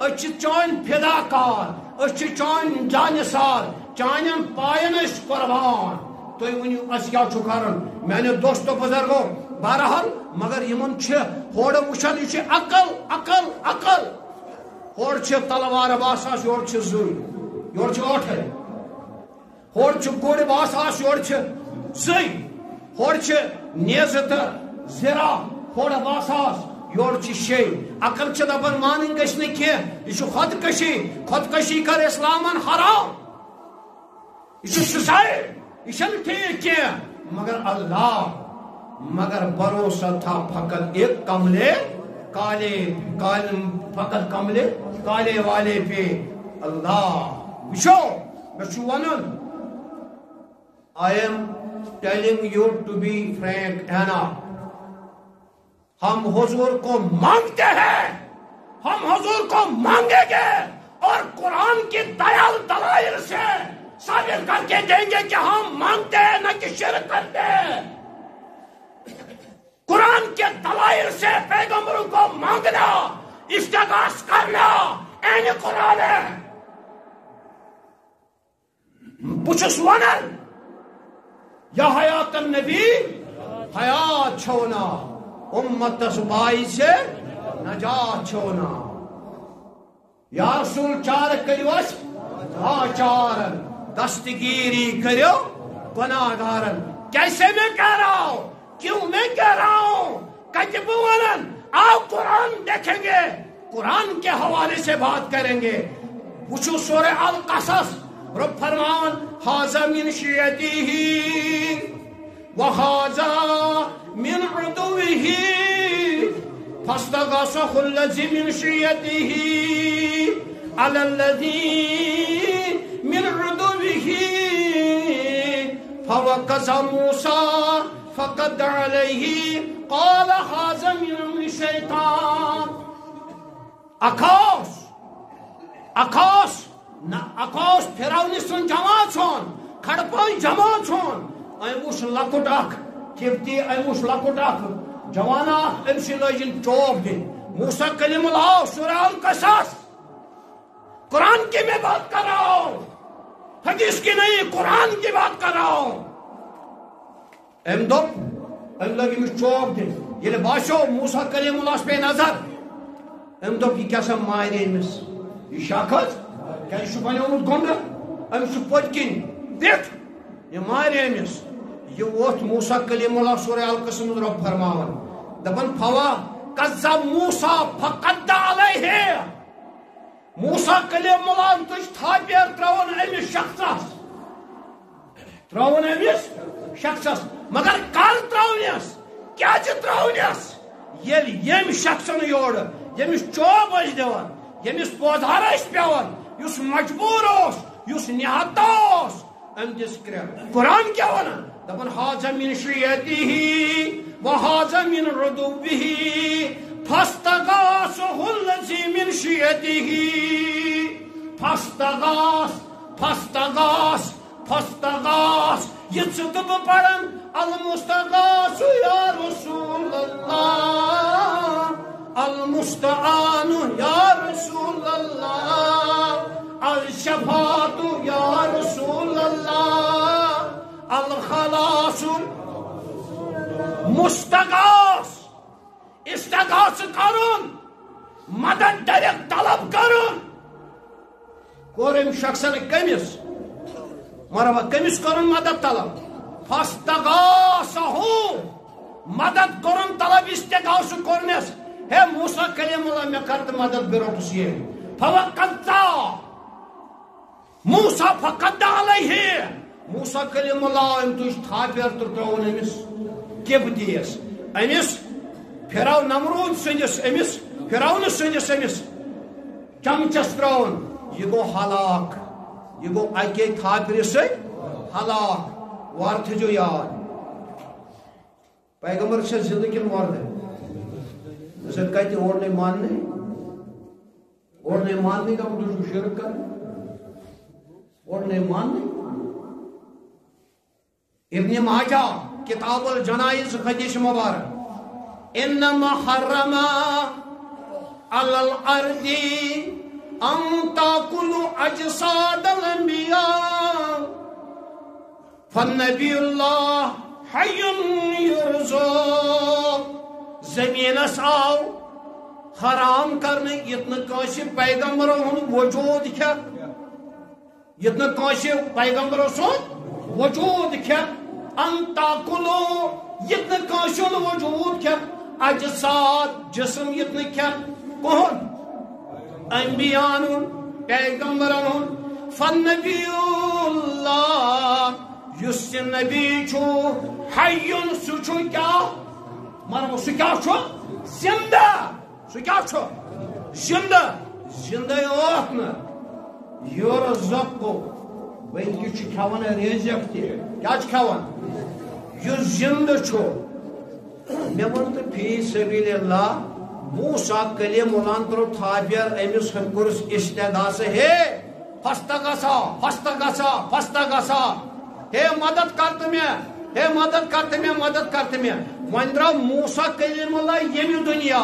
اچھ چون فداکار اچھ چون جانسار چانن پائن اس قربان تو ونیو اس کیا چھو کرن میانے دوستو بزرگو بہرحال مگر یمن چھ ہوڑ وچھن یہ چھ عقل ہوڑ چھ تلوار باساس یور چھ زوی یور چھ اوٹھے ہوڑ چھ گوڑ باساس یور چھ زوی ہوڑ چھ نیزت زرا ہوڑ باساس یور چھ شے عقل چھ دبن مانن گژھِ نہٕ کینٛہہ یہ چھ خودکشی کر اسلامن حرام یہ چھ سوسائڈ یہ چھنہٕ ٹھیک کینٛہہ مگر بھروسہ تھا فقط ایک کملے فقط کملے کالے والے پہ اللہ وچھو میں چھو ونن I am telling you to be frank Anna ہم حضور کو مانگتے ہیں ہم حضور کو مانگیں گے اور قرآن کی دلائل سے ثابت کر کے دیں گے کہ ہم مانگتے ہیں نہ کہ شرک کرتے ہیں قرآن کے دلائل سے پیغمبروں کو مانگنا استغاث کرنا این قرآن ہے بچس ونن یا حیات النبی حیات چھونا امت بائی سے نجات چھونا یا رسول چار کریوس چارن دستگیری کریو گناہگارن کیسے میں کہہ رہا ہوں کیوں میں کہہ رہا ہوں کتب ونن آؤ قرآن دیکھیں گے قرآن کے حوالے سے بات کریں گے وچھو سورہ القصص رب فرمان حاذا من شیعتہ وحاذا من عدوه فاستغاثه الذي من شيعته على الذي من عدوه فوكز موسى فقد عليه قال هذا من الشيطان اکاس فرعون سن جماعت چھون کھڑپن جماعت چھون ایموش لکٹ اخ کفتی ایموش لکٹ اخ جوانا امسی لجن چوب دن موسیٰ کلیم اللہ سورہ القصص قرآن کی میں بات کر رہا ہوں حدیث کی نہیں قرآن کی بات کر رہا ہوں ام لگی میں چوب دن یہ باشو موسیٰ کلیم اللہ پہ نظر ام دو کی کیسا مائرے امس یہ شاکت کیا یہ شبانی امت گنڈ ام شو پتکن دیکھ یہ مائرے امس یہ وقت موسیٰ کلیم اللہ سورہ القصص رب فرماون دبن فوا کذب موسیٰ فقد علیہ موسیٰ کلیم اللہ تجھ تھاپیر تراؤن امس شخصس مگر کل تراؤنیس کیا چھ تراؤنیس یم شخصن یور یمس چوب اس دیوان یمس پودھار اس پیوان یس مجبور اس یس نہت اس ام دس قرآن کیا ونان دپن حاذا من شیعتہ وحاذا من عدوہ فاستغاثه الذی من شیعتہ فاستغاث یہ چکب پڑھن المستغاث یا رسول اللہ المستعان یا رسول اللہ الشفاعت یا رسول اللہ الخلاص مستغاث استغاث کرن مدد ڈائریکٹ طلب کرن کورم شخصن کمس مرحبا کمس کرن مدد طلب فاستغاثہ مدد کرن طلب استغاث کرنس ہے موسیٰ کلیم اللہ میں کرت مدد برٹس یہ فوقتا موسیٰ فقد علیہ موسیٰ کلیم اللہ ام تجھ تھاپیر ترون امس کب دیس امس فرعون نمرود سندس امس فرعون سندس امس چمچس ترون یہ گو ہلاک یہ گو اکی تھاپر سے ہلاک وارتھ جو یاد پیغمبر سے زندگی مرد ہے اسے کہتے اور نہیں ماننے کا مطلب شرک کر اور نہیں ماننے ابن ماجہ کتاب الجنائز حدیث مبارک انما حرم علی الارض أن تأكلوا أجساد الأنبياء فالنبي الله حي يرزق زمین آو حرام کرنے یتن کانسی پیغمبروں ہن وجود کیا یتن کانسی پیغمبروں سن وجود کیا انتا کلو یتن کانسی وجود کیا اجساد جسم یتن کیا کون انبیان پیغمبروں فالنبی اللہ یس نبی چھو حیون سچو کیا مرمو سو کیا چھو زندہ سو کیا چھو زندہ زندہ اوہن یور زبکو وین کی چھ کھاون ریزک تی کیا چھ کھاون یو زندہ چھو میں ونت فی سبیل اللہ موسیٰ کلیم الانترو تھابیر امس ہنکرس اشتغاث ہے فستا گسا فستا گسا فستا گسا ہے مدد کرت میں ہے مدد کرتے میں مدد کرتے میں ون درو موسیٰ کلیم اللہ یمی دنیا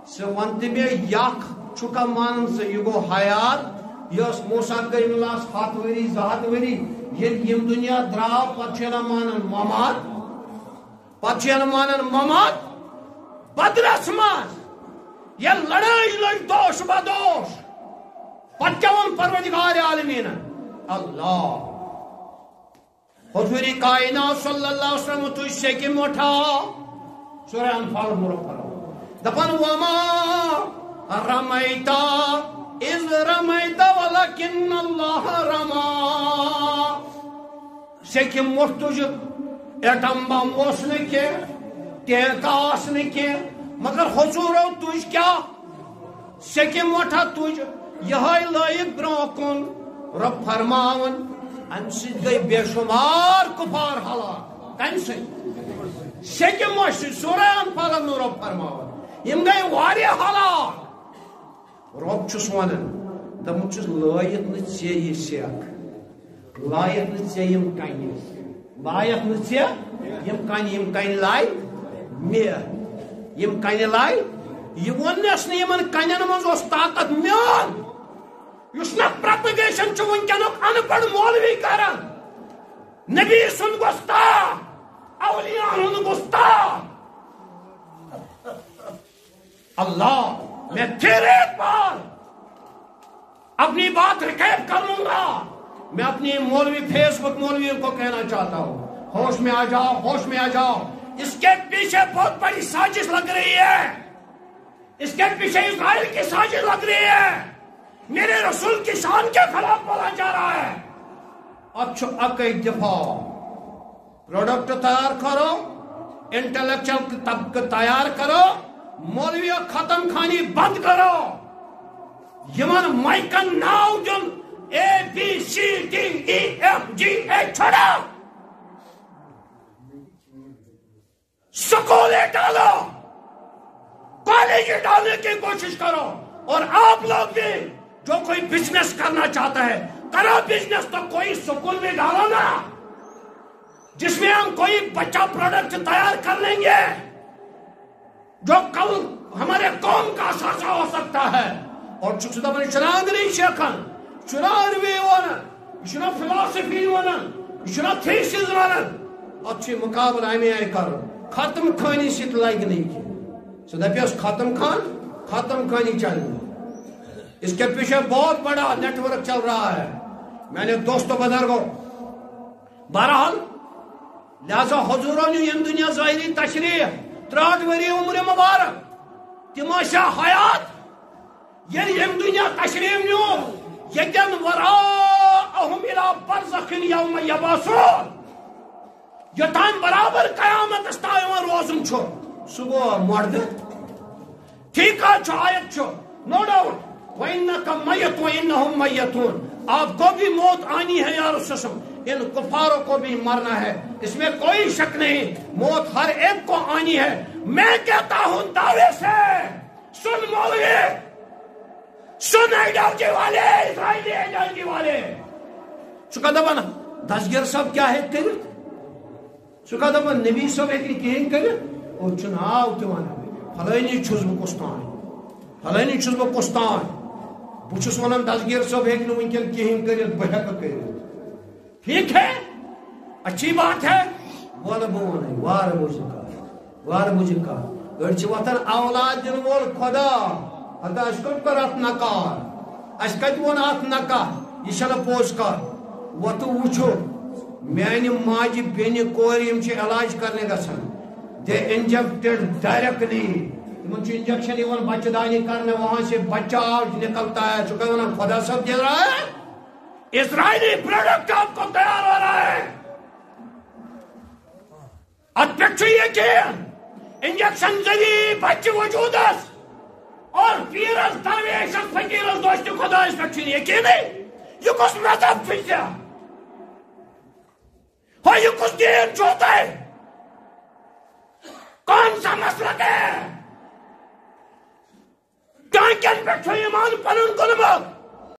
سے ونت میں یک چکا مان سے یہ گو حیات یس موسیٰ کلیم اللہ سات وری زہت وری یہ یم دنیا دراو پچھینا مانن ممات پچھینا مانن ممات بدرس مان یہ لڑائی لڑ دوش بدوش پچھون پروردگار عالمین اللہ حضور کائنات صلی اللہ علیہ وسلم تو اس سے کی موٹا سورہ انفال مرو پڑھو دپن وما رمیتا اذ رمیتا ولکن اللہ رما سے کی موٹ تجھ ایٹم بم اوسنے کے ٹینکا آسنے کے مگر حضورو تجھ کیا سے کی موٹا تجھ یہاں لائق برانکن رب فرماون ام سید گئی بے شمار کفار حالات کم سکی مشر سورہ انفال میں رب فرماون یم گئی واری حالات رب چس ونن دم چس لائق نہ ژے یہ سیک لائق نہ ژے یم کنہ لائق نہ ژے یم کنہ لائی مے یم کنہ لائی یہ ونس نہ یمن کنن منز اس طاقت میون یس نا پروپگیشن چھ ونکنک ان پڑھ مولوی کران نبی سن گستا اولیاء ہن گستا اللہ میں پھر ایک بار اپنی بات ریکیپ کر لوں گا میں اپنی مولوی فیس بک مولویوں کو کہنا چاہتا ہوں ہوش میں آ جاؤ ہوش میں آ جاؤ اس کے پیچھے بہت بڑی سازش لگ رہی ہے اس کے پیچھے اسرائیل کی سازش لگ رہی ہے میرے رسول کی شان کے خلاف بولا جا رہا ہے اچھا اکی دفاع پروڈکٹ تیار کرو انٹلیکچل طبق تیار کرو مولوی ختم خانی بند کرو یمن مائکن ناو جن A B C D E F G اے چھڑا سکولے ڈالو کالج ڈالنے کی کوشش کرو اور آپ لوگ بھی جو کوئی بزنس کرنا چاہتا ہے کرو بزنس تو کوئی سکول میں ڈالو نا جس میں ہم کوئی بچہ پروڈکٹ تیار کر لیں گے جو کل ہمارے قوم کا اثاثہ ہو سکتا ہے اور چکسدہ بنی شناگری شیخن شناروی ونن شنا فلسفی ونن شنا تھیسز ونن اچھی مقابلہ میں آئی کر ختم خانی سے لائق نہیں کی سو دپیس ختم خانی چاہیے اس کے پیچھے بہت بڑا نیٹ ورک چل رہا ہے میں نے دوستو بزرگوں بہرحال لہذا حضوروں نے یم دنیا ظاہری تشریح 63 وری عمر مبارک تماشا حیات یہ یم دنیا تشریح نیو یکن وراءہم الى برزخ یوم یبعثون یوتان برابر قیامت استائیوان روزن چھو صبح مرد ٹھیکا چھو آیت چھو نو ڈاؤٹ وَإِنَّكَ مَيَّتُ وَإِنَّهُمْ مَيَّتُونَ آپ کو بھی موت آنی ہے یا رسول اللہ ان کفاروں کو بھی مرنا ہے اس میں کوئی شک نہیں موت ہر ایک کو آنی ہے میں کہتا ہوں دعوے سے سن مولوی سن ایڈیالوجی والے اسرائیلی ایڈیالوجی والے چکا دبانا دسگر صاحب کیا ہے کرت چکا دبانا نبی صاحب ایک کہیں کرت اور چناؤ تیوانا فلائنی چھز بکستان فلائنی چھز بکستان بچس ونان دسگیر صاحب ہیک ونکن کہین کرت بہ ہیکہ کرت ٹھیک ہے اچھی بات ہے ول بہ وار مجھ کا گڑ وتن اولاد دن وول خدا ادا اس کٹ کر ات نکار اس کت ون ات نکار یہ چھنہ پوز کر وتو وچھو میانہ ماجہ بینہ کور یم چھ علاج کرنے گژھان دے انجیکٹڈ ڈائریکٹلی تمن چھ انجیکشن یوان بچہ دانی کرنے وہاں سے بچہ نکلتا ہے چونکہ ونان خدا صاحب دے رہا ہے اسرائیلی پروڈکٹ آپ کو تیار ہو رہا ہے ات پہ یقین انجیکشن ذریعے بچہ وجود اور پیرس درویش فقیرس دوست خدا اس پہ یقین یہ کس مذہب پھر ہو یہ کس دین چھوتا ہے کون سا مسلک ہے ٹانکن پہ ایمان پنن کنمت